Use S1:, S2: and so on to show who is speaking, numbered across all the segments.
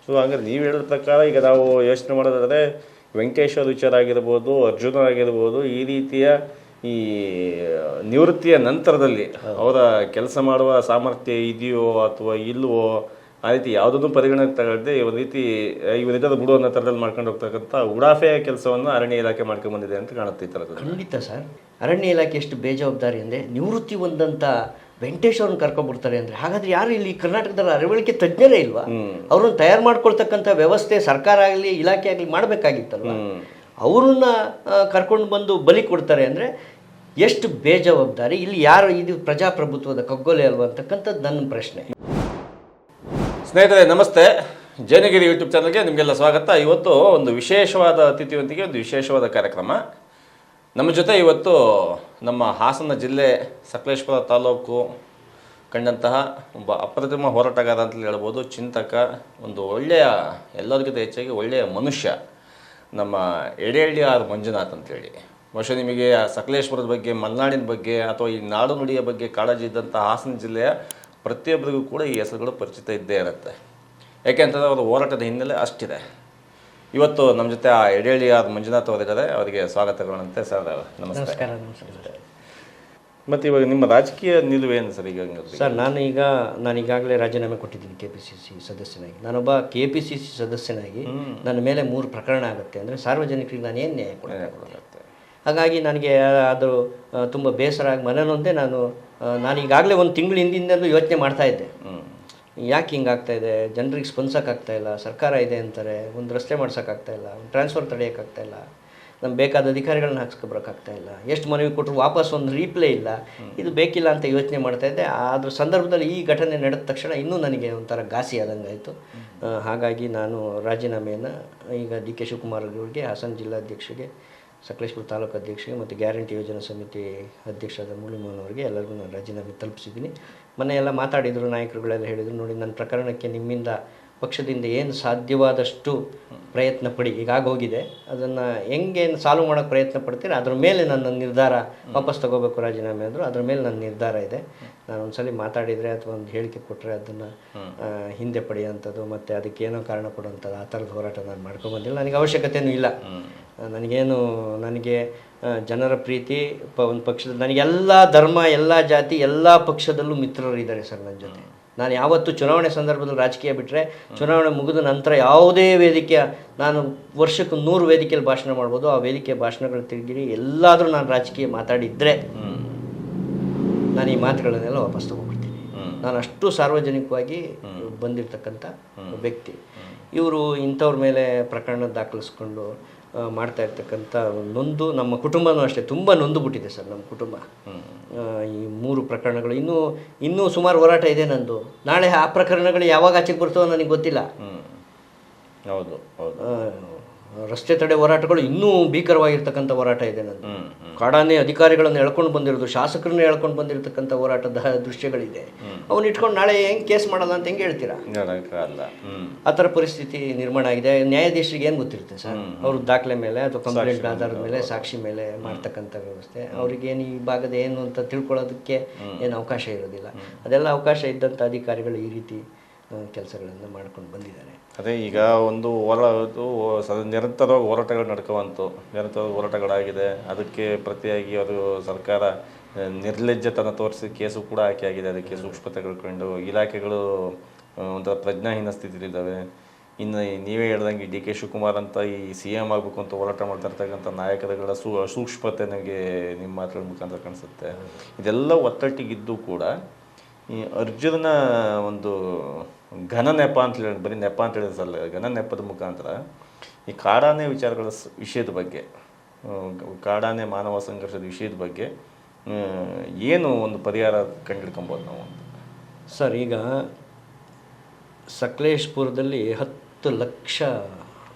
S1: So ಹಾಗಾದ್ರೆ ನೀವು ಹೇಳಿದ ಪ್ರಕಾರ ಈಗ ನಾವು ಯೋಚನೆ ಮಾಡೋದಾದರೆ ವೆಂಕಟೇಶ್ವರ ವಿಚಾರ ಆಗಿರ್ಬೋದು, ಅರ್ಜುನ ಆಗಿರ್ಬೋದು, ಈ ರೀತಿಯ ಈ ನಿವೃತ್ತಿಯ ನಂತರದಲ್ಲಿ ಅವರ ಕೆಲಸ ಮಾಡುವ ಸಾಮರ್ಥ್ಯ ಇದೆಯೋ ಅಥವಾ ಇಲ್ವೋ ಆ ರೀತಿ ಯಾವುದನ್ನು ಪರಿಗಣನೆ ತಗೊಳ್ಳದೆ ಒಂದು ರೀತಿ ಇವರಿದ್ದದ ಬಿಡುವ ಥರದಲ್ಲಿ ಮಾಡ್ಕೊಂಡು ಹೋಗ್ತಕ್ಕಂಥ ಉಡಾಫೆಯ ಕೆಲಸವನ್ನು ಅರಣ್ಯ ಇಲಾಖೆ ಮಾಡ್ಕೊಂಡು ಬಂದಿದೆ ಅಂತ ಕಾಣುತ್ತೆ ಈ ಥರದ್ದು.
S2: ಖಂಡಿತ ಸರ್. ಅರಣ್ಯ ಇಲಾಖೆ ಎಷ್ಟು ಬೇಜವಾಬ್ದಾರಿ ಅಂದರೆ ನಿವೃತ್ತಿ ಹೊಂದಂಥ ವೆಂಕಟೇಶ್ವರನ್ನ ಕರ್ಕೊಂಡ್ಬಿಡ್ತಾರೆ ಅಂದರೆ ಹಾಗಾದ್ರೆ ಯಾರು ಇಲ್ಲಿ ಕರ್ನಾಟಕದಲ್ಲಿ ಅರವಳಿಕೆ ತಜ್ಞರೇ ಇಲ್ವಾ? ಅವ್ರನ್ನ ತಯಾರು ಮಾಡ್ಕೊಳ್ತಕ್ಕಂಥ ವ್ಯವಸ್ಥೆ ಸರ್ಕಾರ ಆಗಲಿ ಇಲಾಖೆ ಆಗಲಿ ಮಾಡಬೇಕಾಗಿತ್ತಲ್ವ? ಅವ್ರನ್ನ ಕರ್ಕೊಂಡು ಬಂದು ಬಲಿ ಕೊಡ್ತಾರೆ ಅಂದರೆ ಎಷ್ಟು ಬೇಜವಾಬ್ದಾರಿ. ಇಲ್ಲಿ ಯಾರು ಇದು ಪ್ರಜಾಪ್ರಭುತ್ವದ ಕಗ್ಗೊಲೆ ಅಲ್ವಾ ಅಂತಕ್ಕಂಥದ್ದು ನನ್ನ ಪ್ರಶ್ನೆ.
S1: ಸ್ನೇಹಿತರೆ ನಮಸ್ತೆ, ಜೇನಗಿರಿ ಯೂಟ್ಯೂಬ್ ಚಾನಲ್ಗೆ ನಿಮಗೆಲ್ಲ ಸ್ವಾಗತ. ಇವತ್ತು ಒಂದು ವಿಶೇಷವಾದ ಅತಿಥಿಯೊಂದಿಗೆ ಒಂದು ವಿಶೇಷವಾದ ಕಾರ್ಯಕ್ರಮ. ನಮ್ಮ ಜೊತೆ ಇವತ್ತು ನಮ್ಮ ಹಾಸನ ಜಿಲ್ಲೆ ಸಕಲೇಶಪುರ ತಾಲೂಕು ಕಂಡಂತಹ ಒಬ್ಬ ಅಪ್ರತಿಮ ಹೋರಾಟಗಾರ ಅಂತಲೇ ಹೇಳ್ಬೋದು, ಚಿಂತಕ, ಒಂದು ಒಳ್ಳೆಯ ಎಲ್ಲರಿಗಿಂತ ಹೆಚ್ಚಾಗಿ ಒಳ್ಳೆಯ ಮನುಷ್ಯ, ನಮ್ಮ ಎಡೆಹಳ್ಳಿ ಆರ್ ಮಂಜುನಾಥ್ ಅಂತೇಳಿ. ಬಹುಶಃ ನಿಮಗೆ ಸಕಲೇಶಪುರದ ಬಗ್ಗೆ, ಮಲೆನಾಡಿನ ಬಗ್ಗೆ ಅಥವಾ ಈ ನಾಡು ನುಡಿಯ ಬಗ್ಗೆ ಕಾಳಜಿ ಇದ್ದಂಥ ಹಾಸನ ಜಿಲ್ಲೆಯ ಪ್ರತಿಯೊಬ್ಬರಿಗೂ ಕೂಡ ಈ ಹೆಸರುಗಳು ಪರಿಚಿತ ಇದ್ದೇ ಇರುತ್ತೆ. ಯಾಕೆಂತಂದರೆ ಅವರ ಹೋರಾಟದ ಹಿನ್ನೆಲೆ ಅಷ್ಟಿದೆ. ಇವತ್ತು ನಮ್ಮ ಜೊತೆ ಆ ಎಡೆಹಳ್ಳಿ ಆರ್ ಮಂಜುನಾಥ್ ಅವರಿದ್ದಾರೆ. ಅವರಿಗೆ ಸ್ವಾಗತಗಳಂತೆ. ಸರ್ ನಮಸ್ಕಾರ.
S2: ನಮಸ್ಕಾರ.
S1: ಮತ್ತು ಇವಾಗ ನಿಮ್ಮ ರಾಜಕೀಯ ನಿಲುವೇನು ಸರ್? ಈಗ
S2: ಸರ್ ನಾನು ಈಗಾಗಲೇ ರಾಜೀನಾಮೆ ಕೊಟ್ಟಿದ್ದೀನಿ KPCC ಸದಸ್ಯನಾಗಿ. ನಾನೊಬ್ಬ KPCC ಸದಸ್ಯನಾಗಿ ನನ್ನ ಮೇಲೆ 3 ಪ್ರಕರಣ ಆಗುತ್ತೆ ಅಂದರೆ ಸಾರ್ವಜನಿಕರಿಗೆ ನಾನು ಏನು ನ್ಯಾಯ ಕೊಡೋಕ್ಕಾಗುತ್ತೆ. ಹಾಗಾಗಿ ನನಗೆ ಅದು ತುಂಬ ಬೇಸರ ಆಗಿ ಮನೆಯಲ್ಲೊಂದೇ ನಾನು ಈಗಾಗಲೇ 1 ತಿಂಗಳ ಹಿಂದಿಂದಲೂ ಯೋಚನೆ ಮಾಡ್ತಾಯಿದ್ದೆ, ಯಾಕೆ ಹಿಂಗಾಗ್ತಾಯಿದೆ, ಜನರಿಗೆ ಸ್ಪಂದಿಸೋಕ್ಕಾಗ್ತಾಯಿಲ್ಲ, ಸರ್ಕಾರ ಇದೆ ಅಂತಾರೆ, ಒಂದು ರಸ್ತೆ ಮಾಡ್ಸೋಕ್ಕಾಗ್ತಾಯಿಲ್ಲ, ಒಂದು ಟ್ರಾನ್ಸ್ಫರ್ ತಡೆಯೋಕ್ಕಾಗ್ತಾಯಿಲ್ಲ, ನಮ್ಗೆ ಬೇಕಾದ ಅಧಿಕಾರಿಗಳನ್ನ ಹಾಕ್ಸ್ಕೊಬರೋಕ್ಕಾಗ್ತಾಯಿಲ್ಲ, ಎಷ್ಟು ಮನವಿ ಕೊಟ್ಟರು ವಾಪಸ್ ಒಂದು ರೀಪ್ಲೇ ಇಲ್ಲ, ಇದು ಬೇಕಿಲ್ಲ ಅಂತ ಯೋಚನೆ ಮಾಡ್ತಾಯಿದ್ದೆ. ಅದ್ರ ಸಂದರ್ಭದಲ್ಲಿ ಈ ಘಟನೆ ನಡೆದ ತಕ್ಷಣ ಇನ್ನೂ ನನಗೆ ಒಂಥರ ಘಾಸಿ ಆದಂಗೆ ಆಯಿತು. ಹಾಗಾಗಿ ನಾನು ರಾಜೀನಾಮೆಯನ್ನು ಈಗ DK ಶಿವಕುಮಾರ್ ಅವರಿಗೆ, ಹಾಸನ ಜಿಲ್ಲಾಧ್ಯಕ್ಷರಿಗೆ, ಸಕಲೇಶಪುರ ತಾಲೂಕು ಅಧ್ಯಕ್ಷರಿಗೆ ಮತ್ತು ಗ್ಯಾರಂಟಿ ಯೋಜನಾ ಸಮಿತಿ ಅಧ್ಯಕ್ಷರಾದ ಮುರಳೀಮೋಹನ್ ಅವರಿಗೆ ಎಲ್ಲರಿಗೂ ನಾನು ರಾಜೀನಾಮೆ ತಲುಪಿಸಿದ್ದೀನಿ. ಮೊನ್ನೆ ಎಲ್ಲ ಮಾತಾಡಿದರು, ನಾಯಕರುಗಳೆಲ್ಲ ಹೇಳಿದರು, ನೋಡಿ ನನ್ನ ಪ್ರಕರಣಕ್ಕೆ ನಿಮ್ಮಿಂದ ಪಕ್ಷದಿಂದ ಏನು ಸಾಧ್ಯವಾದಷ್ಟು ಪ್ರಯತ್ನ ಪಡಿ, ಈಗಾಗೋಗಿದೆ, ಅದನ್ನು ಹೆಂಗೇನು ಸಾಲ್ವ್ ಮಾಡೋಕ್ಕೆ ಪ್ರಯತ್ನ ಪಡ್ತೀರ ಅದ್ರ ಮೇಲೆ ನನ್ನ ನಿರ್ಧಾರ ವಾಪಸ್ ತೊಗೋಬೇಕು ರಾಜೀನಾಮೆ ಅಂದರು. ಅದ್ರ ಮೇಲೆ ನನ್ನ ನಿರ್ಧಾರ ಇದೆ. ನಾನು ಒಂದ್ಸಲಿ ಮಾತಾಡಿದರೆ ಅಥವಾ ಒಂದು ಹೇಳಿಕೆ ಕೊಟ್ಟರೆ ಅದನ್ನು ಹಿಂದೆ ಪಡೆಯೋಂಥದ್ದು ಮತ್ತು ಅದಕ್ಕೇನೋ ಕಾರಣ ಕೊಡುವಂಥದ್ದು ಆ ಥರದ ಹೋರಾಟ ನಾನು ಮಾಡ್ಕೊಂಬಂದಿಲ್ಲ. ನನಗೆ ಅವಶ್ಯಕತೆಯೂ ಇಲ್ಲ. ನನಗೆ ಜನರ ಪ್ರೀತಿ ಒಂದು ಪಕ್ಷದ, ನನಗೆಲ್ಲ ಧರ್ಮ, ಎಲ್ಲ ಜಾತಿ, ಎಲ್ಲ ಪಕ್ಷದಲ್ಲೂ ಮಿತ್ರರಿದ್ದಾರೆ ಸರ್ ನನ್ನ ಜೊತೆ. ನಾನು ಯಾವತ್ತೂ ಚುನಾವಣೆ ಸಂದರ್ಭದಲ್ಲಿ ರಾಜಕೀಯ ಬಿಟ್ಟರೆ ಚುನಾವಣೆ ಮುಗಿದ ನಂತರ ಯಾವುದೇ ವೇದಿಕೆ, ನಾನು ವರ್ಷಕ್ಕೆ 100 ವೇದಿಕೆಯಲ್ಲಿ ಭಾಷಣ ಮಾಡ್ಬೋದು, ಆ ವೇದಿಕೆ ಭಾಷಣಗಳು ತಿರುಗಿರಿ ಎಲ್ಲಾದರೂ ನಾನು ರಾಜಕೀಯ ಮಾತಾಡಿದರೆ ನಾನು ಈ ಮಾತುಗಳನ್ನೆಲ್ಲ ವಾಪಸ್ ತೊಗೊಂಡ್ಬಿಡ್ತೀನಿ. ನಾನು ಅಷ್ಟು ಸಾರ್ವಜನಿಕವಾಗಿ ಬಂದಿರತಕ್ಕಂಥ ವ್ಯಕ್ತಿ. ಇವರು ಇಂಥವ್ರ ಮೇಲೆ ಪ್ರಕರಣ ದಾಖಲಿಸ್ಕೊಂಡು ಮಾಡ್ತಾ ಇರ್ತಕ್ಕಂಥ ನಮ್ಮ ಕುಟುಂಬನೂ ಅಷ್ಟೇ ತುಂಬ ನೊಂದುಬಿಟ್ಟಿದೆ ಸರ್. ನಮ್ಮ ಕುಟುಂಬ ಈ 3 ಪ್ರಕರಣಗಳು ಇನ್ನೂ ಸುಮಾರು ಹೋರಾಟ ಇದೆ ನಂದು. ನಾಳೆ ಆ ಪ್ರಕರಣಗಳು ಯಾವಾಗ ಆಚೆಗೆ ಬರ್ತವೋ ನನಗೆ ಗೊತ್ತಿಲ್ಲ.
S1: ಹೌದು ಹೌದು.
S2: ರಸ್ತೆ ತಡೆ ಹೋರಾಟಗಳು ಇನ್ನೂ ಭೀಕರವಾಗಿರ್ತಕ್ಕಂಥ ಹೋರಾಟ ಇದೆ ನಂದು. ಕಾಡಾನೆ ಅಧಿಕಾರಿಗಳನ್ನು ಎಳ್ಕೊಂಡು ಬಂದಿರೋದು, ಶಾಸಕರನ್ನ ಎಳ್ಕೊಂಡು ಬಂದಿರತಕ್ಕಂಥ ಹೋರಾಟದ ದೃಶ್ಯಗಳಿದೆ. ಅವನ್ನ ಇಟ್ಕೊಂಡು ನಾಳೆ ಹೆಂಗೆ ಕೇಸ್ ಮಾಡಲ್ಲ ಅಂತ ಹೆಂಗೆ ಹೇಳ್ತೀರಾ? ಆ ಥರ ಪರಿಸ್ಥಿತಿ ನಿರ್ಮಾಣ ಆಗಿದೆ. ನ್ಯಾಯಾಧೀಶರಿಗೆ ಏನು ಗೊತ್ತಿರುತ್ತೆ ಸರ್? ಅವ್ರ ದಾಖಲೆ ಮೇಲೆ ಅಥವಾ ಕಂಪ್ಲೇಂಟ್ ಆಧಾರದ ಮೇಲೆ, ಸಾಕ್ಷಿ ಮೇಲೆ ಮಾಡ್ತಕ್ಕಂಥ ವ್ಯವಸ್ಥೆ. ಅವ್ರಿಗೇನು ಈ ಭಾಗದ ಏನು ಅಂತ ತಿಳ್ಕೊಳ್ಳೋದಕ್ಕೆ ಏನು ಅವಕಾಶ ಇರೋದಿಲ್ಲ. ಅದೆಲ್ಲ ಅವಕಾಶ ಇದ್ದಂಥ ಅಧಿಕಾರಿಗಳು ಈ ರೀತಿ ಕೆಲಸಗಳನ್ನು ಮಾಡ್ಕೊಂಡು ಬಂದಿದ್ದಾರೆ.
S1: ಅದೇ ಈಗ ಒಂದು ನಿರಂತರ ಹೋರಾಟಗಳು ನಡ್ಕೋವಂತು, ನಿರಂತರ ಹೋರಾಟಗಳಾಗಿದೆ. ಅದಕ್ಕೆ ಪ್ರತಿಯಾಗಿ ಅದು ಸರ್ಕಾರ ನಿರ್ಲಜ್ಜತನ ತೋರಿಸಿ ಕೇಸು ಕೂಡ ಆಗಿದೆ. ಅದಕ್ಕೆ ಸೂಕ್ಷ್ಮತೆಗಳು ಕಂಡು ಇಲಾಖೆಗಳು ಒಂಥರ ಪ್ರಜ್ಞಾಹೀನ ಸ್ಥಿತಿಲಿದ್ದಾವೆ. ಇನ್ನು ನೀವೇ ಹೇಳ್ದಂಗೆ DK ಶಿವಕುಮಾರ್ ಅಂತ ಈ CM ಆಗಬೇಕು ಅಂತ ಹೋರಾಟ ಮಾಡ್ತಾ ಇರ್ತಕ್ಕಂಥ ನಾಯಕರುಗಳ ಸೂಕ್ಷ್ಮತೆ ನನಗೆ ನಿಮ್ಮ ಮಾತುಗಳ ಮುಖಾಂತರ ಕಾಣಿಸುತ್ತೆ. ಇದೆಲ್ಲ ಒತ್ತಟ್ಟಿಗಿದ್ದು ಕೂಡ ಈ ಅರ್ಜುನ ಒಂದು ಘನ ನೆಪ ಅಂತ ಹೇಳಿ, ಬರೀ ನೆಪ ಅಂತ ಹೇಳಿದ್ರಲ್ಲ, ಘನ ನೆಪದ ಮುಖಾಂತರ ಈ ಕಾಡಾನೆ ವಿಚಾರಗಳ ವಿಷಯದ ಬಗ್ಗೆ, ಕಾಡಾನೆ ಮಾನವ ಸಂಘರ್ಷದ ವಿಷಯದ ಬಗ್ಗೆ ಏನು ಒಂದು ಪರಿಹಾರ ಕಂಡುಹಿಡ್ಕೊಬೋದು ನಾವು ಅಂತ?
S2: ಸರ್, ಈಗ ಸಕಲೇಶಪುರದಲ್ಲಿ 10 ಲಕ್ಷ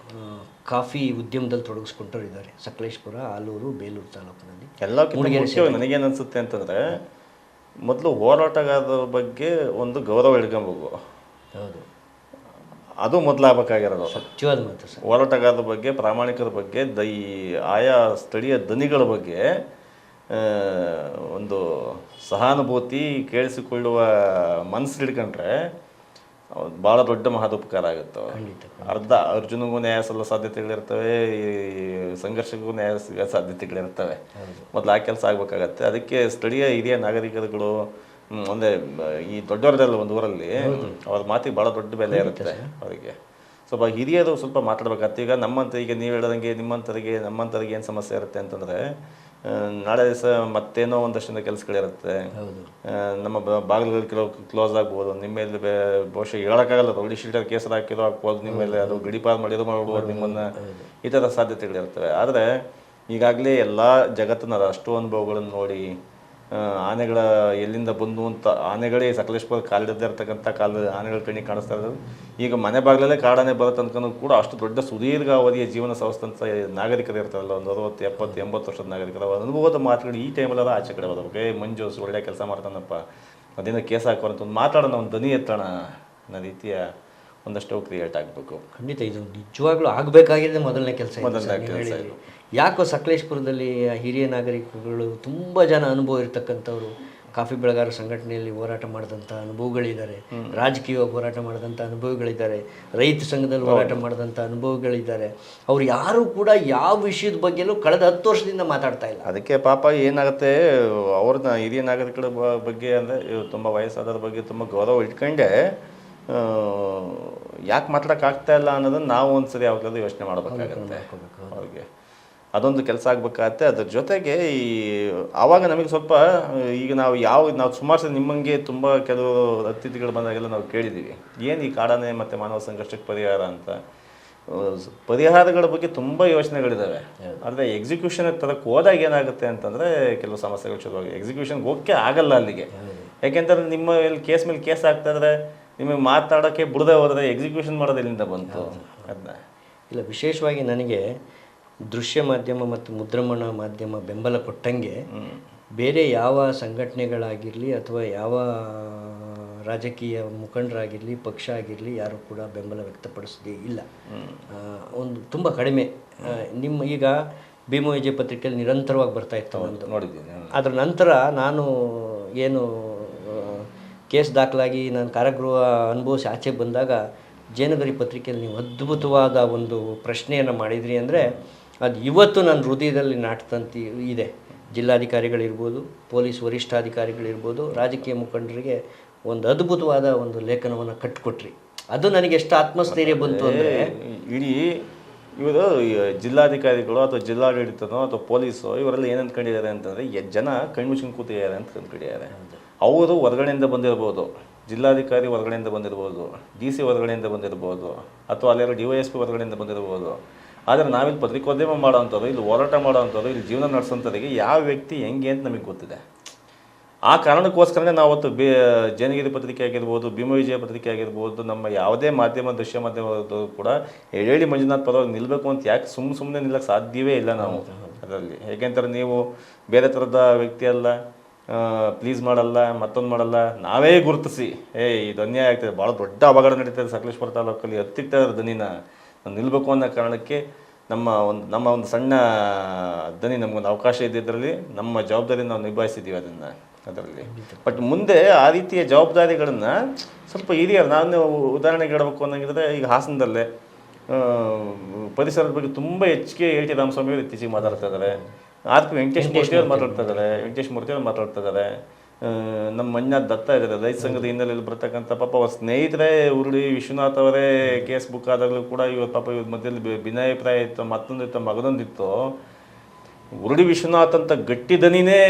S2: ಕಾಫಿ ಉದ್ಯಮದಲ್ಲಿ ತೊಡಗಿಸ್ಕೊಂಡಿದ್ದಾರೆ. ಸಕಲೇಶಪುರ, ಆಲೂರು, ಬೇಲೂರು ತಾಲೂಕಿನಲ್ಲಿ
S1: ಎಲ್ಲ. ನನಗೇನು ಅನಿಸುತ್ತೆ ಅಂತಂದರೆ, ಮೊದಲು ಹೋರಾಟಗಾರರ ಬಗ್ಗೆ ಒಂದು ಗೌರವ ಇಟ್ಕೊಬೇಕು.
S2: ಹೌದು,
S1: ಅದು ಮೊದಲಾಗಬೇಕಾಗಿರೋದು.
S2: ಸತ್ಯವಾದ ಮಾತು ಸರ್.
S1: ಹೋರಾಟಗಾರರ ಬಗ್ಗೆ, ಪ್ರಾಮಾಣಿಕರ ಬಗ್ಗೆ, ಆಯಾ ಸ್ಥಳೀಯ ದನಿಗಳ ಬಗ್ಗೆ ಒಂದು ಸಹಾನುಭೂತಿ, ಕೇಳಿಸಿಕೊಳ್ಳುವ ಮನಸ್ಸು ಹಿಡ್ಕೊಂಡ್ರೆ ಹೌದು, ಭಾಳ ದೊಡ್ಡ ಮಹದುಪಕಾರ ಆಗುತ್ತೆ.
S2: ಖಂಡಿತ.
S1: ಅರ್ಧ ಅರ್ಜುನಿಗೂ ನ್ಯಾಯ ಸಲ್ಲೋ ಸಾಧ್ಯತೆಗಳಿರ್ತವೆ, ಈ ಸಂಘರ್ಷಕ್ಕೂ ನ್ಯಾಯ ಸಿಗೋ ಸಾಧ್ಯತೆಗಳಿರ್ತವೆ. ಮೊದಲು ಆ ಕೆಲಸ ಆಗ್ಬೇಕಾಗತ್ತೆ. ಅದಕ್ಕೆ ಸ್ಥಳೀಯ ಹಿರಿಯ ನಾಗರಿಕರುಗಳು ಒಂದೇ ಈ ದೊಡ್ಡವರದಲ್ಲ ಒಂದು ಊರಲ್ಲಿ ಅವ್ರ ಮಾತಿಗೆ ಭಾಳ ದೊಡ್ಡ ಬೆಲೆ ಇರುತ್ತೆ ಅವರಿಗೆ. ಸ್ವಲ್ಪ ಹಿರಿಯರು ಸ್ವಲ್ಪ ಮಾತಾಡ್ಬೇಕಾಗತ್ತೆ. ಈಗ ಈಗ ನೀವು ಹೇಳೋದಂಗೆ ನಮ್ಮಂಥವ್ರಿಗೆ ಏನು ಸಮಸ್ಯೆ ಇರುತ್ತೆ ಅಂತಂದರೆ, ನಾಳೆ ದಿವಸ ಮತ್ತೇನೋ ಒಂದಷ್ಟು ಕೆಲಸಗಳಿರುತ್ತೆ, ನಮ್ಮ ಬಾಗಿಲುಗಳು ಕ್ಲೋಸ್ ಆಗ್ಬೋದು, ನಿಮ್ಮ ಮೇಲೆ ಬಹುಶಃ ಹೇಳೋಕ್ಕಾಗಲ್ಲ, ರೌಡಿ ಶೀಟರ್ ಕೇಸಲ್ಲಿ ಹಾಕಿರೋ ಹಾಕ್ಬೋದು, ನಿಮ್ಮ ಮೇಲೆ ಅದು ಗಡಿಪಾರು ಮಾಡ್ಬೋದು ನಿಮ್ಮನ್ನು, ಈ ಥರ ಸಾಧ್ಯತೆಗಳಿರ್ತವೆ. ಆದರೆ ಈಗಾಗಲೇ ಎಲ್ಲ ಜಗತ್ತಿನ ಅಷ್ಟು ಅನುಭವಗಳನ್ನು ನೋಡಿ, ಆನೆಗಳ ಎಲ್ಲಿಂದ ಬಂದು ಅಂತ ಆನೆಗಳೇ ಸಕಲೇಶ್ಪುರ ಕಾಲಿಡದೇ ಇರ್ತಕ್ಕಂಥ ಆನೆಗಳ ಕಣ್ಣಿಗೆ ಕಾಣಿಸ್ತಾ ಇರೋದು. ಈಗ ಮನೆ ಬಾಗಿಲಲ್ಲೇ ಕಾಡಾನೆ ಬರುತ್ತೆ ಅನ್ಕೊಂಡು ಕೂಡ ಅಷ್ಟು ದೊಡ್ಡ ಸುದೀರ್ಘ ಅವಧಿಯ ಜೀವನ ಸಾಗಿಸ್ತಂಥ ನಾಗರಿಕರು ಇರ್ತಾರಲ್ಲ, ಒಂದು 60, 70, 80 ವರ್ಷದ ನಾಗರಿಕರು, ಅನುಭವದ ಮಾತುಗಳು ಈ ಟೈಮಲ್ಲೆಲ್ಲ ಆಚೆ ಕಡೆ ಬರಬೇಕು. ಮಂಜು ಒಳ್ಳೆ ಕೆಲಸ ಮಾಡ್ತಾನಪ್ಪ, ಅದೇನೋ ಕೇಸ್ ಹಾಕೋರಂತ ಒಂದು ಮಾತಾಡೋಣ, ಒಂದು ಧ್ವನಿ ಎತ್ತೋಣ ಅನ್ನೋ ರೀತಿಯ ಒಂದಷ್ಟು ಕ್ರಿಯೇಟ್ ಆಗಬೇಕು.
S2: ಖಂಡಿತ ಇದು ನಿಜವಾಗ್ಲೂ ಆಗಬೇಕಾಗಿದೆ ಮೊದಲನೇ ಕೆಲಸ.
S1: ಮೊದಲನೇ
S2: ಯಾಕೋ ಸಕಲೇಶ್ಪುರದಲ್ಲಿ ಹಿರಿಯ ನಾಗರಿಕರುಗಳು ತುಂಬ ಜನ ಅನುಭವ ಇರ್ತಕ್ಕಂಥವ್ರು, ಕಾಫಿ ಬೆಳೆಗಾರರ ಸಂಘಟನೆಯಲ್ಲಿ ಹೋರಾಟ ಮಾಡಿದಂಥ ಅನುಭವಗಳಿದ್ದಾರೆ, ರಾಜಕೀಯವಾಗಿ ಹೋರಾಟ ಮಾಡಿದಂಥ ಅನುಭವಗಳಿದ್ದಾರೆ, ರೈತ ಸಂಘದಲ್ಲಿ ಹೋರಾಟ ಮಾಡಿದಂಥ ಅನುಭವಗಳಿದ್ದಾರೆ. ಅವ್ರು ಯಾರೂ ಕೂಡ ಯಾವ ವಿಷಯದ ಬಗ್ಗೆಯೂ ಕಳೆದ 10 ವರ್ಷದಿಂದ ಮಾತಾಡ್ತಾ ಇಲ್ಲ.
S1: ಅದಕ್ಕೆ ಪಾಪ ಏನಾಗುತ್ತೆ, ಅವ್ರನ್ನ ಹಿರಿಯ ನಾಗರಿಕರ ಬಗ್ಗೆ ಅಂದರೆ ತುಂಬ ವಯಸ್ಸಾದವ್ರ ಬಗ್ಗೆ ತುಂಬ ಗೌರವ ಇಟ್ಕೊಂಡೆ ಯಾಕೆ ಮಾತಾಡೋಕ್ಕಾಗ್ತಾ ಇಲ್ಲ ಅನ್ನೋದನ್ನು ನಾವು ಒಂದ್ಸರಿ ಯಾವಾಗಲೂ ಯೋಚನೆ ಮಾಡಬೇಕಾಗತ್ತೆ. ಅವ್ರಿಗೆ ಅದೊಂದು ಕೆಲಸ ಆಗಬೇಕಾಗತ್ತೆ. ಅದ್ರ ಜೊತೆಗೆ ಆವಾಗ ನಮಗೆ ಸ್ವಲ್ಪ ಈಗ ನಾವು ಸುಮಾರು ಸಲ ನಿಮ್ಮಂಗೆ ತುಂಬ ಕೆಲವು ಅತಿಥಿಗಳು ಬಂದಾಗೆಲ್ಲ ನಾವು ಕೇಳಿದ್ದೀವಿ, ಏನು ಈ ಕಾಡಾನೆ ಮತ್ತು ಮಾನವ ಸಂಘರ್ಷಕ್ಕೆ ಪರಿಹಾರ ಅಂತ. ಪರಿಹಾರಗಳ ಬಗ್ಗೆ ತುಂಬ ಯೋಚನೆಗಳಿದ್ದಾವೆ, ಆದರೆ ಎಕ್ಸಿಕ್ಯೂಷನ್ ತರಕ್ಕೆ ಹೋದಾಗ ಏನಾಗುತ್ತೆ ಅಂತಂದರೆ ಕೆಲವು ಸಮಸ್ಯೆಗಳು ಶುರುವಾಗಿ ಎಕ್ಸಿಕ್ಯೂಷನ್ಗೆ ಹೋಗಕ್ಕೆ ಆಗಲ್ಲ ಅಲ್ಲಿಗೆ. ಯಾಕೆಂತಂದ್ರೆ ನಿಮ್ಮ ಮೇಲೆ ಕೇಸ್ ಆಗ್ತಾಯಿದ್ರೆ ನಿಮಗೆ ಮಾತಾಡೋಕ್ಕೆ ಬಿಡದೆ ಹೋದರೆ ಎಕ್ಸಿಕ್ಯೂಷನ್ ಮಾಡೋದು ಎಲ್ಲಿಂದ ಬಂತು ಅದನ್ನ.
S2: ಇಲ್ಲ, ವಿಶೇಷವಾಗಿ ನನಗೆ ದೃಶ್ಯ ಮಾಧ್ಯಮ ಮತ್ತು ಮುದ್ರಣ ಮಾಧ್ಯಮ ಬೆಂಬಲ ಕೊಟ್ಟಂಗೆ ಬೇರೆ ಯಾವ ಸಂಘಟನೆಗಳಾಗಿರಲಿ ಅಥವಾ ಯಾವ ರಾಜಕೀಯ ಮುಖಂಡರಾಗಿರಲಿ, ಪಕ್ಷ ಆಗಿರಲಿ, ಯಾರು ಕೂಡ ಬೆಂಬಲ ವ್ಯಕ್ತಪಡಿಸೋದೇ ಇಲ್ಲ. ಒಂದು ತುಂಬ ಕಡಿಮೆ. ನಿಮ್ಮ ಈಗ ಭೀಮ ವಿಜಯ ಪತ್ರಿಕೆಯಲ್ಲಿ ನಿರಂತರವಾಗಿ ಬರ್ತಾ ಇತ್ತು ಒಂದು
S1: ನೋಡಿದ್ದೀನಿ.
S2: ಅದರ ನಂತರ ನಾನು ಏನು ಕೇಸ್ ದಾಖಲಾಗಿ ನಾನು ಕಾರಾಗೃಹ ಅನುಭವಿಸಿ ಆಚೆ ಬಂದಾಗ ಜೇನಗರಿ ಪತ್ರಿಕೆಯಲ್ಲಿ ನೀವು ಅದ್ಭುತವಾದ ಒಂದು ಪ್ರಶ್ನೆಯನ್ನು ಮಾಡಿದ್ರಿ. ಅಂದರೆ ಅದು ಇವತ್ತು ನನ್ನ ಹೃದಯದಲ್ಲಿ ನಾಟ್ತಂತ ಇದೆ. ಜಿಲ್ಲಾಧಿಕಾರಿಗಳಿರ್ಬೋದು, ಪೊಲೀಸ್ ವರಿಷ್ಠಾಧಿಕಾರಿಗಳಿರ್ಬೋದು, ರಾಜಕೀಯ ಮುಖಂಡರಿಗೆ ಒಂದು ಅದ್ಭುತವಾದ ಒಂದು ಲೇಖನವನ್ನು ಕಟ್ಟಿಕೊಟ್ರಿ. ಅದು ನನಗೆ ಎಷ್ಟು ಆತ್ಮಸ್ಥೈರ್ಯ ಬಂತು ಅಂದರೆ,
S1: ಇಡೀ ಇವರು ಜಿಲ್ಲಾಧಿಕಾರಿಗಳು ಅಥವಾ ಜಿಲ್ಲಾಡಳಿತನೋ ಅಥವಾ ಪೊಲೀಸು ಇವರೆಲ್ಲ ಏನು ಅಂದ್ಕೊಂಡಿದ್ದಾರೆ ಅಂತಂದರೆ ಜನ ಕಣ್ಮುಚ್ಕೊಂಡು ಕೂತಿದ್ದಾರೆ ಅಂತ ಅಂದ್ಕೊಂಡಿದ್ದಾರೆ. ಅವರು ಹೊರಗಡೆಯಿಂದ ಬಂದಿರ್ಬೋದು, ಜಿಲ್ಲಾಧಿಕಾರಿ ಹೊರಗಡೆಯಿಂದ ಬಂದಿರ್ಬೋದು, DC ಹೊರಗಡೆಯಿಂದ ಬಂದಿರ್ಬೋದು, ಅಥವಾ ಅಲ್ಲಿರೋ DYSP ಹೊರಗಡೆಯಿಂದ ಬಂದಿರ್ಬೋದು. ಆದರೆ ನಾವಿಲ್ಲಿ ಪತ್ರಿಕೋದ್ಯಮ ಮಾಡೋವಂಥವ್ರು, ಇಲ್ಲಿ ಹೋರಾಟ ಮಾಡೋವಂಥವ್ರು, ಇಲ್ಲಿ ಜೀವನ ನಡೆಸೋಂಥವ್ರಿಗೆ ಯಾವ ವ್ಯಕ್ತಿ ಹೆಂಗೆ ಅಂತ ನಮಗೆ ಗೊತ್ತಿದೆ. ಆ ಕಾರಣಕ್ಕೋಸ್ಕರನೇ ನಾವು ಅವತ್ತು ಜೇನಗಿರಿ ಪತ್ರಿಕೆ ಆಗಿರ್ಬೋದು, ಭೀಮ ವಿಜಯ ಪತ್ರಿಕೆ ಆಗಿರ್ಬೋದು, ನಮ್ಮ ಯಾವುದೇ ಮಾಧ್ಯಮ, ದೃಶ್ಯ ಮಾಧ್ಯಮದ್ದು ಕೂಡ ಹೇಳಿ ಮಂಜುನಾಥ್ ಪರವಾಗಿ ನಿಲ್ಲಬೇಕು ಅಂತ ಯಾಕೆ ಸುಮ್ಮನೆ ನಿಲ್ಲಕ್ಕೆ ಸಾಧ್ಯವೇ ಇಲ್ಲ ನಾವು ಅದರಲ್ಲಿ. ಹೇಗೆಂತಾರೆ, ನೀವು ಬೇರೆ ಥರದ ವ್ಯಕ್ತಿ ಅಲ್ಲ, ಪ್ಲೀಸ್ ಮಾಡಲ್ಲ, ಮತ್ತೊಂದು ಮಾಡಲ್ಲ, ನಾವೇ ಗುರುತಿಸಿ ಇದು ಅನ್ಯಾಯ ಆಗ್ತದೆ, ಭಾಳ ದೊಡ್ಡ ಅವಘಡ ನಡೀತದೆ ಸಕಲೇಶ್ಪುರ ತಾಲೂಕಲ್ಲಿ, ಹತ್ತಿಕ್ತಾ ಇರೋ ದನಿನ ನಿಲ್ಲಬೇಕು ಅನ್ನೋ ಕಾರಣಕ್ಕೆ ನಮ್ಮ ಒಂದು ಸಣ್ಣ ದನಿ, ನಮಗೊಂದು ಅವಕಾಶ ಇದ್ದಿದ್ದರಲ್ಲಿ ನಮ್ಮ ಜವಾಬ್ದಾರಿ ನಾವು ನಿಭಾಯಿಸಿದ್ದೀವಿ ಅದರಲ್ಲಿ. ಬಟ್ ಮುಂದೆ ಆ ರೀತಿಯ ಜವಾಬ್ದಾರಿಗಳನ್ನು ಸ್ವಲ್ಪ ಹಿರಿಯರು, ನಾನು ಉದಾಹರಣೆಗೆ ಹೇಳಬೇಕು ಅನ್ನೋಂಗಿದ್ರೆ, ಈಗ ಹಾಸನದಲ್ಲೇ ಪರಿಸರದ ಬಗ್ಗೆ ತುಂಬ ಹೆಚ್ಚಿಗೆ HT ರಾಮಸ್ವಾಮಿ ಅವರು ಇತ್ತೀಚೆಗೆ ಮಾತಾಡ್ತಾ ಇದ್ದಾರೆ. RP ವೆಂಕಟೇಶ್ ಮೂರ್ತಿ ಅವರು ಮಾತಾಡ್ತಾ ಇದ್ದಾರೆ. ನಮ್ಮ ಮಂಜುನಾಥ್ ದತ್ತ ಇದ್ದಾರೆ, ರೈತ ಸಂಘದ ಹಿನ್ನೆಲೆಯಲ್ಲಿ ಬರ್ತಕ್ಕಂಥ ಪಾಪ ಅವ್ರ ಸ್ನೇಹಿತರೆ ಉರುಳಿ ವಿಶ್ವನಾಥ್ ಅವರೇ ಕೇಸ್ ಬುಕ್ ಆದಾಗಲೂ ಕೂಡ ಇವ್ರ ಪಾಪ ಇವ್ರ ಮಧ್ಯದಲ್ಲಿ ಭಿನ್ನಾಭಿಪ್ರಾಯ ಇತ್ತು, ಮತ್ತೊಂದಿತ್ತು, ಮಗದೊಂದಿತ್ತು. ಉರುಳಿ ವಿಶ್ವನಾಥ್ ಅಂತ ಗಟ್ಟಿ ದನಿನೇ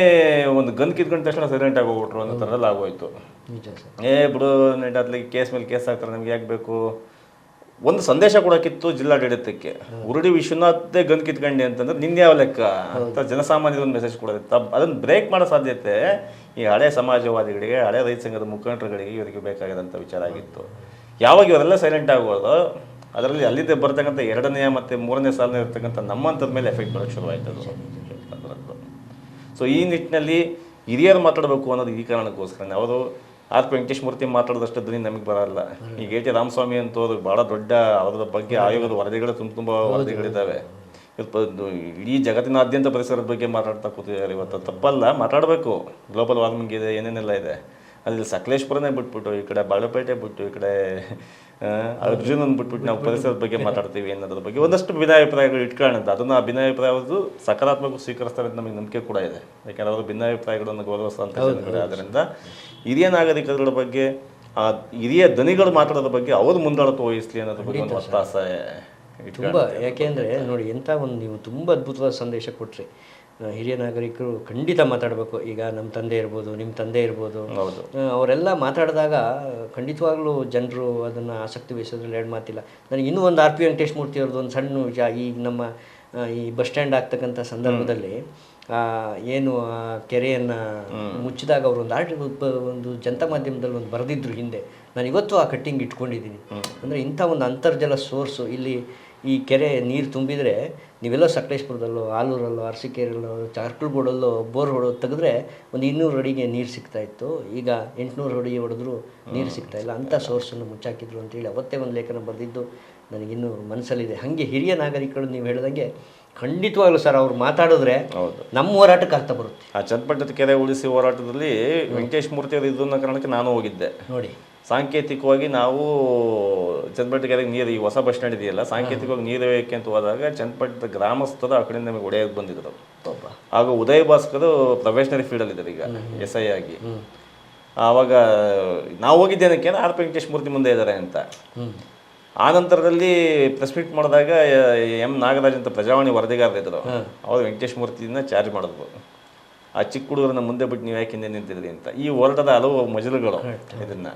S1: ಒಂದು ಗನ್ ಕಿತ್ಕೊಂಡ ತಕ್ಷಣ ಸೈಲೆಂಟ್ ಆಗಿ ಹೋಗ್ಬಿಟ್ರು ಅನ್ನೋ ಥರದಲ್ಲಿ ಆಗೋಯ್ತು. ಬಿಡು ನೆಟ್ಟಾತ್ಲಿಗೆ ಕೇಸ್ ಮೇಲೆ ಕೇಸ್ ಹಾಕ್ತಾರೆ, ನಮ್ಗೆ ಯಾಕೆ ಬೇಕು, ಒಂದು ಸಂದೇಶ ಕೊಡೋಕ್ಕಿತ್ತು ಜಿಲ್ಲಾಡಳಿತಕ್ಕೆ. ಉರುಳಿ ವಿಶ್ವನಾಥ್ದೇ ಗನ್ ಕಿತ್ಕೊಂಡೆ ಅಂತಂದ್ರೆ ನಿನ್ನೆ ಯಾವ ಲೆಕ್ಕ ಅಂತ ಜನಸಾಮಾನ್ಯರ ಒಂದು ಮೆಸೇಜ್ ಕೊಡೋದಿತ್ತು. ಅದನ್ನು ಬ್ರೇಕ್ ಮಾಡೋ ಸಾಧ್ಯತೆ ಈ ಹಳೆ ಸಮಾಜವಾದಿಗಳಿಗೆ, ಹಳೆ ರೈತ ಸಂಘದ ಮುಖಂಡರುಗಳಿಗೆ ಇವರಿಗೆ ಬೇಕಾಗಿರೋಂಥ ವಿಚಾರ ಆಗಿತ್ತು. ಯಾವಾಗ ಇವರೆಲ್ಲ ಸೈಲೆಂಟ್ ಆಗೋದು, ಅದರಲ್ಲಿ ಅಲ್ಲಿದ್ದೇ ಬರ್ತಕ್ಕಂಥ 2ನೇ ಮತ್ತು 3ನೇ ಸಾಲಿನ ಇರ್ತಕ್ಕಂಥ ನಮ್ಮಂಥದ ಮೇಲೆ ಎಫೆಕ್ಟ್ ಬರೋಕ್ಕೆ ಶುರುವಾಯ್ತು ಅದರದ್ದು. ಸೊ ಈ ನಿಟ್ಟಿನಲ್ಲಿ ಹಿರಿಯರು ಮಾತಾಡಬೇಕು ಅನ್ನೋದು ಈ ಕಾರಣಕ್ಕೋಸ್ಕರ. ಅವರು RP ವೆಂಕಟೇಶ್ ಮೂರ್ತಿ ಮಾತಾಡೋದಷ್ಟು ಧ್ವನಿ ನಮಗೆ ಬರಲ್ಲ. ಈಗ HT ರಾಮಸ್ವಾಮಿ ಅಂತೋದು ಭಾಳ ದೊಡ್ಡ ಅವರ ಬಗ್ಗೆ ಆಯೋಗದ ವರದಿಗಳು ತುಂಬ ವರದಿಗಳಿದ್ದಾವೆ. ಇಡೀ ಜಗತ್ತಿನಾದ್ಯಂತ ಪರಿಸರದ ಬಗ್ಗೆ ಮಾತಾಡ್ತಾ ಕೂತಿದ್ದಾರೆ. ಇವತ್ತು ತಪ್ಪಲ್ಲ, ಮಾತಾಡಬೇಕು. ಗ್ಲೋಬಲ್ ವಾರ್ಮಿಂಗ್ ಇದೆ, ಏನೇನೆಲ್ಲ ಇದೆ. ಅಲ್ಲಿ ಸಕಲೇಶ್ಪುರನೇ ಬಿಟ್ಬಿಟ್ಟು ಈ ಕಡೆ ಬಾಳಪೇಟೆ ಬಿಟ್ಟು ಈ ಕಡೆ ಅರ್ಜುನನ್ ಬಿಟ್ಬಿಟ್ಟು ನಾವು ಪರಿಸರದ ಬಗ್ಗೆ ಮಾತಾಡ್ತೀವಿ ಅನ್ನೋದ್ರ ಬಗ್ಗೆ ಒಂದಷ್ಟು ಭಿನ್ನಾಭಿಪ್ರಾಯಗಳು ಇಟ್ಕೊಳ್ಳೋಣ. ಅದನ್ನು ಆ ಭಿನ್ನಾಭಿಪ್ರಾಯಗಳು ಸಕಾರಾತ್ಮಕ ಸ್ವೀಕರಿಸ್ತಾರೆ ಅಂತ ನಮಗೆ ನಂಬಿಕೆ ಕೂಡ ಇದೆ. ಯಾಕಂದರೆ ಅವರು ಭಿನ್ನಾಭಿಪ್ರಾಯಗಳನ್ನು ಗೌರವಿಸುವಂಥ ಜನಗಳು. ಆದ್ದರಿಂದ ಹಿರಿಯ ನಾಗರಿಕರುಗಳ ಬಗ್ಗೆ, ಆ ಹಿರಿಯ ದನಿಗಳು ಮಾತಾಡೋದ್ರ ಬಗ್ಗೆ ಅವರು ಮುಂದಾಳತ್ವ ವಹಿಸಲಿ ಅನ್ನೋದ್ರ ಬಗ್ಗೆ ಒಂದು ಒತ್ತಾಸ
S2: ತುಂಬ. ಯಾಕೆಂದರೆ ನೋಡಿ, ಎಂಥ ಒಂದು ನೀವು ತುಂಬ ಅದ್ಭುತವಾದ ಸಂದೇಶ ಕೊಟ್ರಿ. ಹಿರಿಯ ನಾಗರಿಕರು ಖಂಡಿತ ಮಾತಾಡಬೇಕು. ಈಗ ನಮ್ಮ ತಂದೆ ಇರ್ಬೋದು, ನಿಮ್ಮ ತಂದೆ ಇರ್ಬೋದು, ಅವರೆಲ್ಲ ಮಾತಾಡಿದಾಗ ಖಂಡಿತವಾಗ್ಲೂ ಜನರು ಅದನ್ನು ಆಸಕ್ತಿ ವಹಿಸೋದ್ರಲ್ಲಿ ಎರಡು ಮಾತಿಲ್ಲ. ನನಗೆ ಇನ್ನೂ ಒಂದು RP ವೆಂಕಟೇಶಮೂರ್ತಿ ಅವ್ರದ್ದು ಒಂದು ಸಣ್ಣ ವಿಷಯ, ಈಗ ನಮ್ಮ ಈ ಬಸ್ ಸ್ಟ್ಯಾಂಡ್ ಆಗ್ತಕ್ಕಂಥ ಸಂದರ್ಭದಲ್ಲಿ ಏನು ಕೆರೆಯನ್ನು ಮುಚ್ಚಿದಾಗ ಅವರು ಒಂದು ಜನತಾ ಮಾಧ್ಯಮದಲ್ಲಿ ಒಂದು ಬರೆದಿದ್ರು ಹಿಂದೆ. ನಾನು ಇವತ್ತು ಆ ಕಟ್ಟಿಂಗ್ ಇಟ್ಕೊಂಡಿದ್ದೀನಿ. ಅಂದರೆ ಇಂಥ ಒಂದು ಅಂತರ್ಜಲ ಸೋರ್ಸು ಇಲ್ಲಿ ಈ ಕೆರೆ ನೀರು ತುಂಬಿದರೆ ನೀವೆಲ್ಲೋ ಸಕಲೇಶ್ಪುರದಲ್ಲೋ, ಆಲೂರಲ್ಲೋ, ಅರಸೀಕೆರೆಯಲ್ಲೋ, ಚಾರ್ಕಲ್ಗೂಡಲ್ಲೋ ಬೋರ್ ಹೊಡೋದು ತೆಗೆದ್ರೆ ಒಂದು 200 ಅಡಿಗೆ ನೀರು ಸಿಗ್ತಾಯಿತ್ತು. ಈಗ 800 ಅಡಿ ಹೊಡೆದ್ರೂ ನೀರು ಸಿಗ್ತಾಯಿಲ್ಲ. ಅಂಥ ಸೋರ್ಸನ್ನು ಮುಚ್ಚಾಕಿದ್ರು ಅಂತೇಳಿ ಅವತ್ತೇ ಒಂದು ಲೇಖನ ಬರೆದಿದ್ದು ನನಗಿನ್ನೂ ಮನಸ್ಸಲ್ಲಿದೆ. ಹಾಗೆ ಹಿರಿಯ ನಾಗರಿಕರು ನೀವು ಹೇಳಿದಂಗೆ ಖಂಡಿತವಾಗ್ಲೂ ಸರ್ ಅವ್ರು ಮಾತಾಡಿದ್ರೆ ನಮ್ಮ ಹೋರಾಟಕ್ಕೆ ಅರ್ಥ ಬರುತ್ತೆ.
S1: ಆ ಚನ್ನಪಟ್ಟಣದ ಕೆರೆ ಉಳಿಸಿ ಹೋರಾಟದಲ್ಲಿ ವೆಂಕಟೇಶ್ ಮೂರ್ತಿ ಅವರು ಇದನ್ನ ಕಾರಣಕ್ಕೆ ನಾನು ಹೋಗಿದ್ದೆ
S2: ನೋಡಿ.
S1: ಸಾಂಕೇತಿಕವಾಗಿ ನಾವು ಚನ್ನಪಟ್ಟಣ ಕೆರೆಗೆ ನೀರು, ಈ ಹೊಸ ಬಸ್ ಸ್ಟ್ಯಾಂಡ್ ಇದೆಯಲ್ಲ, ಸಾಂಕೇತಿಕವಾಗಿ ನೀರು ಬೇಕೆ ಅಂತ ಹೋದಾಗ ಚನ್ನಪಟ್ಟಣದ ಗ್ರಾಮಸ್ಥರು ಆ ಕಡೆಯಿಂದ ನಮಗೆ ಒಡೆಯಕ್ಕೆ ಬಂದಿದ್ರು. ಆಗ ಉದಯ ಭಾಸ್ಕರ್ ಪ್ರೊಫೆಷನರಿ ಫೀಲ್ಡಲ್ಲಿ ಇದ್ದಾರೆ ಈಗ SI ಆಗಿ. ಆವಾಗ ನಾವು ಹೋಗಿದ್ದೇನಕ್ಕೆ RP ವೆಂಕಟೇಶ್ ಮೂರ್ತಿ ಮುಂದೆ ಇದ್ದಾರೆ ಅಂತ. ಆ ನಂತರದಲ್ಲಿ ಪ್ರೆಸ್ ಮೀಟ್ ಮಾಡಿದಾಗ M ನಾಗರಾಜ್ ಅಂತ ಪ್ರಜಾವಾಣಿ ವರದಿಗಾರರಿದ್ದರು. ಅವರು ವೆಂಕಟೇಶ್ ಮೂರ್ತಿನ ಚಾರ್ಜ್ ಮಾಡಿದ್ರು. ಆ ಚಿಕ್ಕ ಹುಡುಗರನ್ನ ಮುಂದೆ ಬಿಟ್ಟು ನೀವು ಯಾಕೆ ಹಿಂದೆ ನಿಂತಿದ್ರಿ ಅಂತ. ಈ ಹೋರಾಟದ ಹಲವು ಮಜಲುಗಳು ಇದನ್ನು.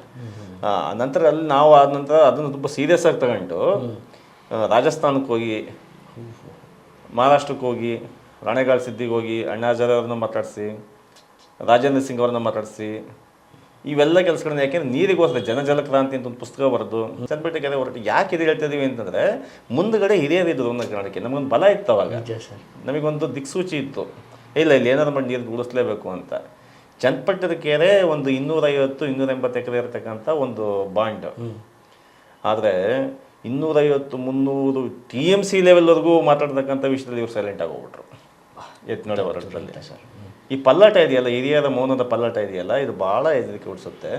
S1: ನಂತರ ಅಲ್ಲಿ ನಾವು ಆದ ನಂತರ ಅದನ್ನು ತುಂಬ ಸೀರಿಯಸ್ ಆಗಿ ತಗೊಂಡು ರಾಜಸ್ಥಾನಕ್ಕೆ ಹೋಗಿ, ಮಹಾರಾಷ್ಟ್ರಕ್ಕೆ ಹೋಗಿ, ರಾಣೆಗಾಳ್ ಸಿದ್ದಿಗೆ ಹೋಗಿ ಅಣ್ಣಾಚಾರ್ಯ ಅವ್ರನ್ನ ಮಾತಾಡಿಸಿ, ರಾಜೇಂದ್ರ ಸಿಂಗ್ ಅವ್ರನ್ನ ಮಾತಾಡಿಸಿ, ಇವೆಲ್ಲ ಕೆಲಸಗಳನ್ನ, ಯಾಕೆಂದ್ರೆ ನೀರಿಗೋಸ್ಕರ ಜಲಕ್ರಾಂತಿ ಅಂತ ಒಂದು ಪುಸ್ತಕ ಬರೆದು ಚನ್ನಪಟ್ಟಣ ಕೆರೆ ಹೋರಾಟ ಯಾಕೆ ಇದು ಹೇಳ್ತಾ ಇದೀವಿ ಅಂತಂದರೆ, ಮುಂದುಗಡೆ ಹಿರಿಯರಿದ್ರು ಒಂದು ಕರ್ನಾಟಕ, ನಮಗೊಂದು ಬಲ ಇತ್ತು ಅವಾಗ, ನಮಗೊಂದು ದಿಕ್ಸೂಚಿ ಇತ್ತು. ಇಲ್ಲ ಇಲ್ಲಿ ಏನಾದ್ರು ಮಾಡಿ ನೀರು ಉಳಿಸ್ಲೇಬೇಕು ಅಂತ. ಚನ್ನಪಟ್ಟಣದ ಕೆರೆ ಒಂದು 250-280 ಎಕರೆ ಇರತಕ್ಕಂಥ ಒಂದು ಬಾಂಡ್. ಆದರೆ 250-300 TMC ಲೆವೆಲ್ವರೆಗೂ ಮಾತಾಡ್ತಕ್ಕಂಥ ವಿಷಯದಲ್ಲಿ ಇವ್ರು ಸೈಲೆಂಟ್ ಆಗೋಗ್ಬಿಟ್ರು ಎತ್ನೋಡೆ ಹೋರಾಟದಲ್ಲಿ. ಈ ಪಲ್ಲಾಟ ಇದೆಯಲ್ಲ, ಹಿರಿಯರ ಮೌನದ ಪಲ್ಲಾಟ ಇದೆಯಲ್ಲ, ಇದು ಭಾಳ ಹೆದರಿಕೆ ಹುಟ್ಟಿಸುತ್ತೆ.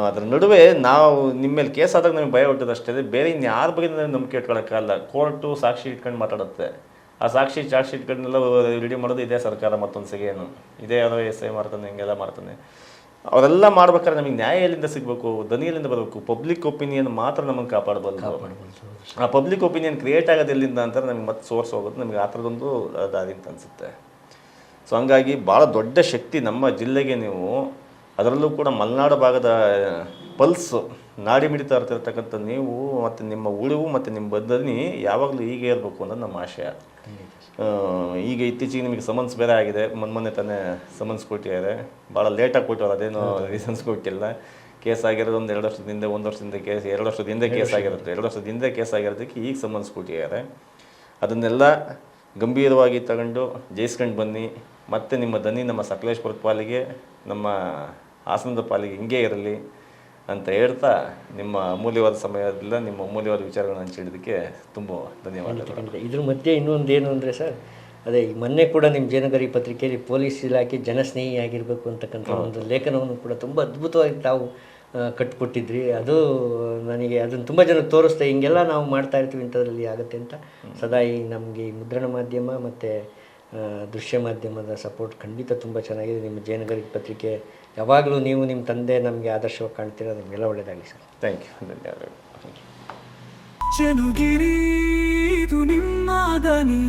S1: ಅದರ ನಡುವೆ ನಾವು ನಿಮ್ಮ ಮೇಲೆ ಕೇಸ್ ಆದಾಗ ನಮಗೆ ಭಯ ಹುಟ್ಟೋದಷ್ಟೇ, ಬೇರೆ ಇನ್ಯಾರ ಬಗ್ಗೆ ನಂಬಿಕೆ ಇಟ್ಕೊಳ್ಳೋಕ್ಕಾಗಲ್ಲ. ಕೋರ್ಟು ಸಾಕ್ಷಿ ಇಟ್ಕೊಂಡು ಮಾತಾಡುತ್ತೆ. ಆ ಸಾಕ್ಷಿ ಚಾರ್ಜ್ ಶೀಟ್ಗಳನ್ನೆಲ್ಲ ರೆಡಿ ಮಾಡೋದು ಇದೇ ಸರ್ಕಾರ. ಮತ್ತೊಂದು ಸಿಗೇನು ಇದೇ ಯಾರೋ SI ಮಾಡ್ತಾನೆ, ಹಿಂಗೆಲ್ಲ ಮಾಡ್ತಾನೆ. ಅವರೆಲ್ಲ ಮಾಡ್ಬೇಕಾದ್ರೆ ನಮಗೆ ನ್ಯಾಯ ಎಲ್ಲಿಂದ ಸಿಗಬೇಕು, ದನಿಯಲ್ಲಿಂದ ಬರಬೇಕು. ಪಬ್ಲಿಕ್ ಒಪಿನಿಯನ್ ಮಾತ್ರ ನಮ್ಮನ್ನು ಕಾಪಾಡಬಲ್ಲ. ಆ ಪಬ್ಲಿಕ್ ಒಪಿನಿಯನ್ ಕ್ರಿಯೇಟ್ ಆಗೋದು ಎಲ್ಲಿಂದ ಅಂತಾರೆ ನಮಗೆ ಮತ್ತೆ ಸೋರ್ಸ್ ಹೋಗೋದು ನಮಗೆ ಆ ಥರದೊಂದು ದಾರಿ ಅಂತ ಅನಿಸುತ್ತೆ. ಸೊ ಹಂಗಾಗಿ ಭಾಳ ದೊಡ್ಡ ಶಕ್ತಿ ನಮ್ಮ ಜಿಲ್ಲೆಗೆ ನೀವು, ಅದರಲ್ಲೂ ಕೂಡ ಮಲೆನಾಡು ಭಾಗದ ಪಲ್ಸು, ನಾಡಿ ಮಿಡಿತಾ ಇರ್ತಿರ್ತಕ್ಕಂಥ ನೀವು ಮತ್ತು ನಿಮ್ಮ ಉಳಿವು ಮತ್ತು ನಿಮ್ಮ ಬದ್ಧನಿ ಯಾವಾಗಲೂ ಹೀಗೆ ಇರಬೇಕು ಅನ್ನೋದು ನಮ್ಮ ಆಶಯ. ಈಗ ಇತ್ತೀಚೆಗೆ ನಿಮಗೆ ಸಮನ್ಸ್ ಬೇರೆ ಆಗಿದೆ. ಮೊನ್ನೆ ತಾನೇ ಸಮನ್ಸ್ ಕೊಟ್ಟಿದ್ದಾರೆ. ಭಾಳ ಲೇಟಾಗಿ ಕೊಟ್ಟವ್ರು, ಅದೇನೋ ರೀಸನ್ಸ್ ಕೊಟ್ಟಿಲ್ಲ. ಕೇಸ್ ಆಗಿರೋದು ಒಂದು 2 ವರ್ಷದ ಹಿಂದೆ, 1 ವರ್ಷದಿಂದ ಕೇಸ್, 2 ವರ್ಷದ ಹಿಂದೆ ಕೇಸ್ ಆಗಿರುತ್ತೆ. 2 ವರ್ಷದ ಹಿಂದೆ ಕೇಸ್ ಆಗಿರೋದಕ್ಕೆ ಈಗ ಸಮನ್ಸ್ ಕೊಟ್ಟಿದ್ದಾರೆ. ಅದನ್ನೆಲ್ಲ ಗಂಭೀರವಾಗಿ ತಗೊಂಡು ಜಯಿಸ್ಕೊಂಡು ಬನ್ನಿ. ಮತ್ತು ನಿಮ್ಮ ದನಿ ನಮ್ಮ ಸಕಲೇಶ್ಪುರದ ಪಾಲಿಗೆ, ನಮ್ಮ ಹಾಸನದ ಪಾಲಿಗೆ ಹಿಂಗೇ ಇರಲಿ ಅಂತ ಹೇಳ್ತಾ, ನಿಮ್ಮ ಅಮೂಲ್ಯವಾದ ಸಮಯದಿಂದ ನಿಮ್ಮ ಅಮೂಲ್ಯವಾದ ವಿಚಾರಗಳನ್ನು ಹಂಚಿಡೋದಕ್ಕೆ ತುಂಬ ಧನ್ಯವಾದಗಳು.
S2: ಇದ್ರ ಮಧ್ಯೆ ಇನ್ನೊಂದು ಏನು ಅಂದರೆ ಸರ್, ಅದೇ ಮೊನ್ನೆ ಕೂಡ ನಿಮ್ಮ ಜಯನಗರಿ ಪತ್ರಿಕೆಯಲ್ಲಿ ಪೊಲೀಸ್ ಇಲಾಖೆ ಜನಸ್ನೇಹಿ ಆಗಿರಬೇಕು ಅಂತಕ್ಕಂಥ ಒಂದು ಲೇಖನವನ್ನು ಕೂಡ ತುಂಬ ಅದ್ಭುತವಾಗಿ ತಾವು ಕಟ್ಟಿಕೊಟ್ಟಿದ್ರಿ. ಅದು ನನಗೆ ಅದನ್ನು ತುಂಬ ಜನಕ್ಕೆ ತೋರಿಸ್ತೆ, ಹಿಂಗೆಲ್ಲ ನಾವು ಮಾಡ್ತಾ ಇರ್ತೀವಿ ಇಂಥದ್ರಲ್ಲಿ ಆಗುತ್ತೆ ಅಂತ. ಸದಾ ಈ ನಮಗೆ ಈ ಮುದ್ರಣ ಮಾಧ್ಯಮ ಮತ್ತು ದೃಶ್ಯ ಮಾಧ್ಯಮದ ಸಪೋರ್ಟ್ ಖಂಡಿತ ತುಂಬ ಚೆನ್ನಾಗಿದೆ. ನಿಮ್ಮ ಜಯನಗರಿ ಪತ್ರಿಕೆ ಯಾವಾಗಲೂ ನೀವು ನಿಮ್ಮ ತಂದೆ ನಮಗೆ ಆದರ್ಶವಾಗಿ ಕಾಣ್ತೀರ. ನಿಮಗೆಲ್ಲ ಒಳ್ಳೆಯದಾಗಲಿ ಸರ್.
S1: ಥ್ಯಾಂಕ್ ಯು, ಧನ್ಯವಾದಗಳು.
S3: ಜನಗಿರಿ ಇದು ನಿಮ್ಮ ದನಿ.